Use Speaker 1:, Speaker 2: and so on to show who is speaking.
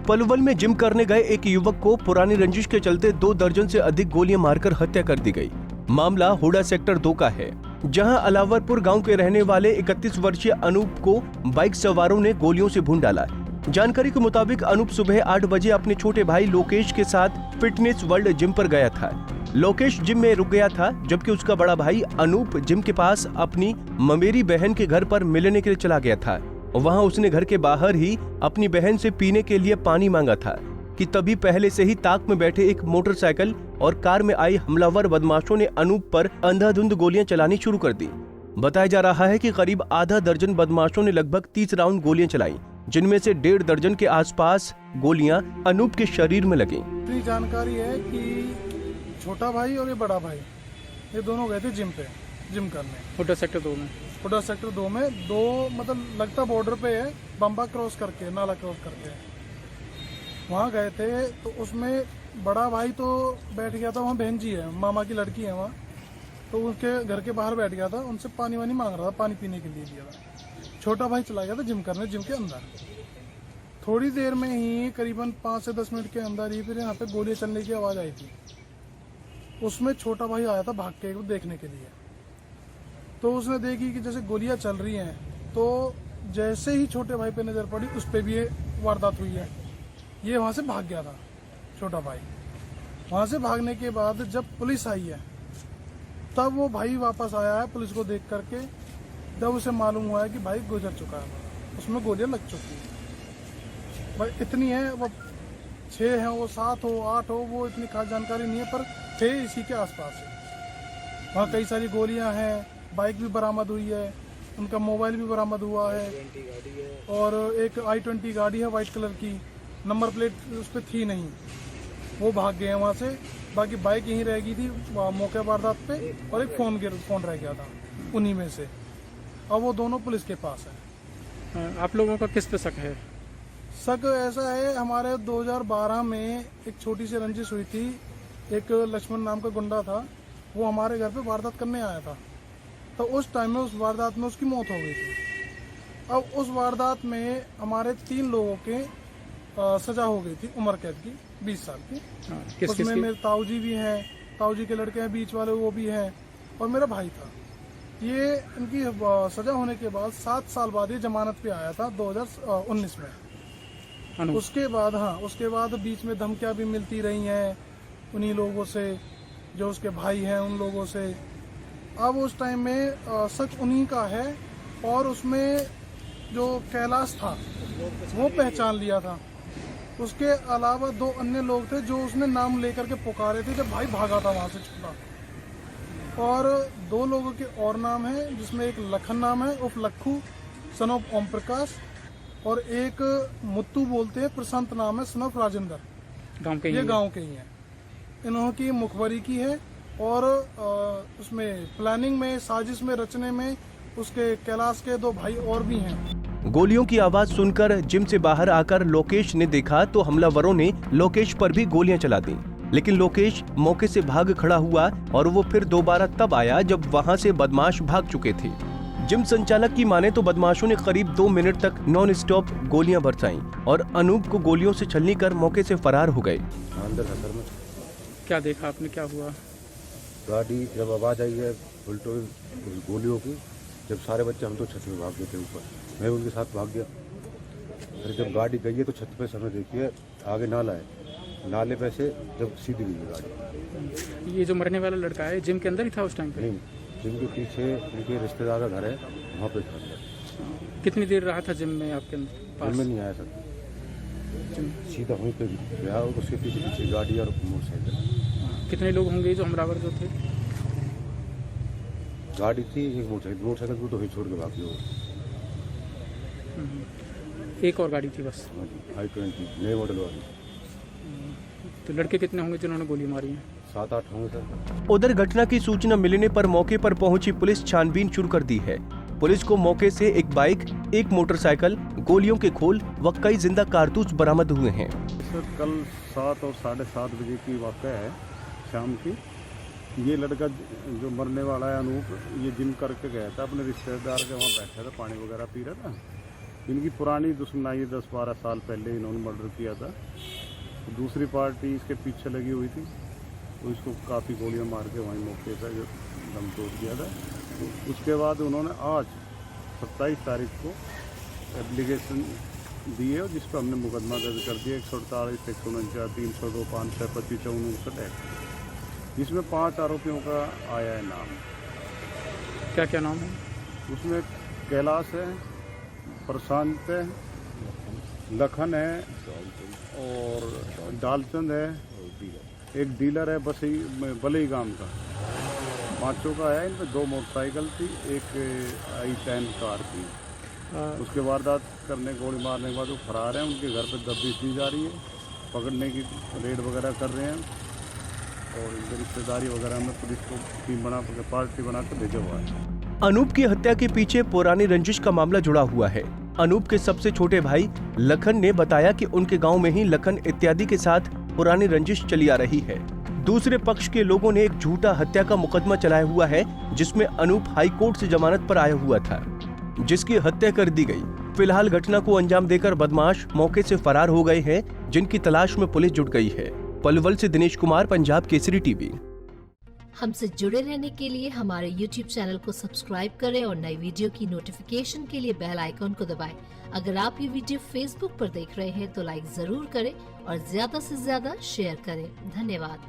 Speaker 1: पलवल में जिम करने गए एक युवक को पुरानी रंजिश के चलते 2 दर्जन से अधिक गोलियां मारकर हत्या कर दी गई। मामला हुडा सेक्टर 2 का है, जहां अलावरपुर गांव के रहने वाले 31 वर्षीय अनूप को बाइक सवारों ने गोलियों से भून डाला। जानकारी के मुताबिक अनूप सुबह 8 बजे अपने छोटे भाई लोकेश के साथ फिटनेस वर्ल्ड जिम पर गया था। लोकेश जिम में रुक गया था, जबकि उसका बड़ा भाई अनूप जिम के पास अपनी ममेरी बहन के घर पर मिलने के लिए चला गया था। वहां उसने घर के बाहर ही अपनी बहन से पीने के लिए पानी मांगा था कि तभी पहले से ही ताक में बैठे एक मोटरसाइकिल और कार में आई हमलावर बदमाशों ने अनूप पर अंधाधुंध गोलियां चलानी शुरू कर दी। बताया जा रहा है कि करीब आधा दर्जन बदमाशों ने लगभग 30 राउंड गोलियां चलाई, जिनमें से 1.5 दर्जन के आसपास गोलियां अनूप के शरीर में लगी।
Speaker 2: जानकारी है कि छोटा भाई और ये बड़ा भाई ये दोनों गए थे जिम करने
Speaker 3: हुडा सेक्टर 2 में।
Speaker 2: हुडा सेक्टर 2 में दो मतलब लगता बॉर्डर पे है, बम्बा क्रॉस करके, नाला क्रॉस करके वहाँ गए थे। तो उसमें बड़ा भाई तो बैठ गया था, वहाँ बहन जी है, मामा की लड़की है वहाँ, तो उसके घर के बाहर बैठ गया था, उनसे पानी वानी मांग रहा था, पानी पीने के लिए दिया था। छोटा भाई चला गया था जिम करने, जिम के अंदर। थोड़ी देर में ही करीबन 5 से 10 मिनट के अंदर ही फिर यहाँ पे गोलियां चलने की आवाज़ आई थी। उसमें छोटा भाई आया था भाग के देखने के लिए। तो उसने देखी कि जैसे गोलियां चल रही हैं, तो जैसे ही छोटे भाई पे नज़र पड़ी उस पर भी ये वारदात हुई है। ये वहाँ से भाग गया था छोटा भाई। वहाँ से भागने के बाद जब पुलिस आई है तब वो भाई वापस आया है पुलिस को देख करके। जब उसे मालूम हुआ है कि भाई गुजर चुका है, उसमें गोलियां लग चुकी है। भाई इतनी है, वो 6 है, वो 7 हो 8 हो, वो इतनी खास जानकारी नहीं है, पर थे इसी के आसपास है। वहाँ कई सारी गोलियां हैं, बाइक भी बरामद हुई है, उनका मोबाइल भी बरामद हुआ है, और एक i20 गाड़ी है वाइट कलर की, नंबर प्लेट उस पर थी नहीं, वो भाग गए हैं वहाँ से। बाकी बाइक यहीं रह गई थी मौके वारदात पे, और एक फ़ोन रह गया था उन्हीं में से। अब वो दोनों पुलिस के पास है।
Speaker 3: आप लोगों का किस पे शक है?
Speaker 2: शक ऐसा है, हमारे 2012 में एक छोटी सी रंजिश हुई थी। एक लक्ष्मण नाम का गुंडा था, वो हमारे घर पे वारदात करने आया था। तो उस टाइम में उस वारदात में उसकी मौत हो गई थी। अब उस वारदात में हमारे 3 लोगों के सजा हो गई थी उम्र कैद की 20 साल की। उसमें मेरे ताऊजी भी हैं, ताऊजी के लड़के हैं बीच वाले, वो भी हैं, और मेरा भाई था। ये इनकी सजा होने के बाद 7 साल बाद ये जमानत पे आया था 2019 में। उसके बाद बीच में धमकियां भी मिलती रही हैं उन्हीं लोगों से, जो उसके भाई हैं उन लोगों से। अब उस टाइम में शक उन्हीं का है, और उसमें जो कैलाश था वो पहचान लिया था। उसके अलावा 2 अन्य लोग थे जो उसने नाम लेकर के पुकारे थे जब भाई भागा था वहाँ से छुपा। और 2 लोगों के और नाम हैं, जिसमें एक लखन नाम है उर्फ लक्खू सन ऑफ ओम प्रकाश, और एक मुत्तू बोलते हैं, प्रशांत नाम है, सन ऑफ राजेंद्र। ये गांव के ही हैं। इन्हों की मुखबरी की है, और उसमें प्लानिंग में, साजिश में, रचने में उसके कैलाश के 2 भाई और भी हैं।
Speaker 1: गोलियों की आवाज सुनकर जिम से बाहर आकर लोकेश ने देखा तो हमलावरों ने लोकेश पर भी गोलियां चला दी, लेकिन लोकेश मौके से भाग खड़ा हुआ, और वो फिर दोबारा तब आया जब वहां से बदमाश भाग चुके थे। जिम संचालक की माने तो बदमाशों ने करीब 2 मिनट तक नॉन स्टॉप गोलियां बरसाईं और अनूप को गोलियों से छलनी कर मौके से फरार हो गए।
Speaker 3: क्या देखा आपने, क्या हुआ?
Speaker 4: गाड़ी जब आवाज़ आई है उल्टो गोलियों की, जब सारे बच्चे हम तो छत में भाग गए थे ऊपर, मैं उनके साथ भाग गया। फिर जब गाड़ी गई है तो छत पे समय देखिए आगे नाला है, नाले पे से जब सीधी गई गाड़ी।
Speaker 3: ये जो मरने वाला लड़का है जिम के अंदर ही था उस टाइम पे?
Speaker 4: नहीं, जिम के पीछे उनके रिश्तेदार का घर है, वहाँ पे था।
Speaker 3: कितनी देर रहा था जिम में आपके पास?
Speaker 4: जिम में नहीं आया था, सीधा वहीं पे गया, उसके पीछे गाड़ी और मोटरसाइकिल।
Speaker 3: कितने लोग होंगे जो हमलावर जो थे?
Speaker 4: गाड़ी थी, एक मोटरसाइकिल को तो वहीं छोड़ के भाग गए।
Speaker 3: एक और गाड़ी थी बस?
Speaker 4: i20 नए मॉडल वाली।
Speaker 3: तो लड़के कितने होंगे जिन्होंने गोली मारी है?
Speaker 4: 7-8 होंगे सर।
Speaker 1: उधर घटना की सूचना मिलने पर मौके पर पहुंची पुलिस छानबीन शुरू कर दी है। पुलिस को मौके से एक बाइक, एक मोटरसाइकिल, गोलियों के खोल व कई जिंदा कारतूस बरामद हुए हैं।
Speaker 5: सर कल 7 और 7:30 बजे की वाक़या है शाम की। ये लड़का जो मरने वाला है अनूप, ये जिम करके गया था, अपने रिश्तेदार के वहाँ बैठा था, पानी वगैरह पी रहा था। इनकी पुरानी दुश्मनाई 10-12 साल पहले इन्होंने मर्डर किया था। तो दूसरी पार्टी इसके पीछे लगी हुई थी, तो इसको काफ़ी गोलियां मार के वहीं मौके पर दम तोड़ दिया था। तो उसके बाद उन्होंने आज 27 तारीख को एप्लीकेशन दी है, जिस पर हमने मुकदमा दर्ज कर दिया 148, 149, 302, 525, 54 एक्ट। इसमें 5 आरोपियों का आया है नाम।
Speaker 3: क्या क्या नाम है?
Speaker 5: उसमें कैलाश है, प्रशांत है, लखन है और डालचंद है, एक डीलर है बलई गांव का। 5 का है। इन पर 2 मोटरसाइकिल थी, एक i10 कार थी। उसके वारदात करने गोली मारने के बाद वो फरार हैं। उनके घर पर दबिश दी जा रही है, पकड़ने की रेड वगैरह कर रहे हैं और इनकी रिश्तेदारी वगैरह में पुलिस को पार्टी बना कर भेजा हुआ है।
Speaker 1: अनूप की हत्या के पीछे पुरानी रंजिश का मामला जुड़ा हुआ है। अनूप के सबसे छोटे भाई लखन ने बताया कि उनके गांव में ही लखन इत्यादि के साथ पुरानी रंजिश चली आ रही है। दूसरे पक्ष के लोगों ने एक झूठा हत्या का मुकदमा चलाया हुआ है, जिसमें अनूप हाई कोर्ट से जमानत पर आया हुआ था, जिसकी हत्या कर दी गई। फिलहाल घटना को अंजाम देकर बदमाश मौके से फरार हो गए हैं, जिनकी तलाश में पुलिस जुट गई है। पलवल से दिनेश कुमार, पंजाब केसरी टीवी।
Speaker 6: हमसे जुड़े रहने के लिए हमारे YouTube चैनल को सब्सक्राइब करें और नई वीडियो की नोटिफिकेशन के लिए बेल आइकॉन को दबाएं। अगर आप ये वीडियो Facebook पर देख रहे हैं तो लाइक जरूर करें और ज्यादा से ज्यादा शेयर करें। धन्यवाद।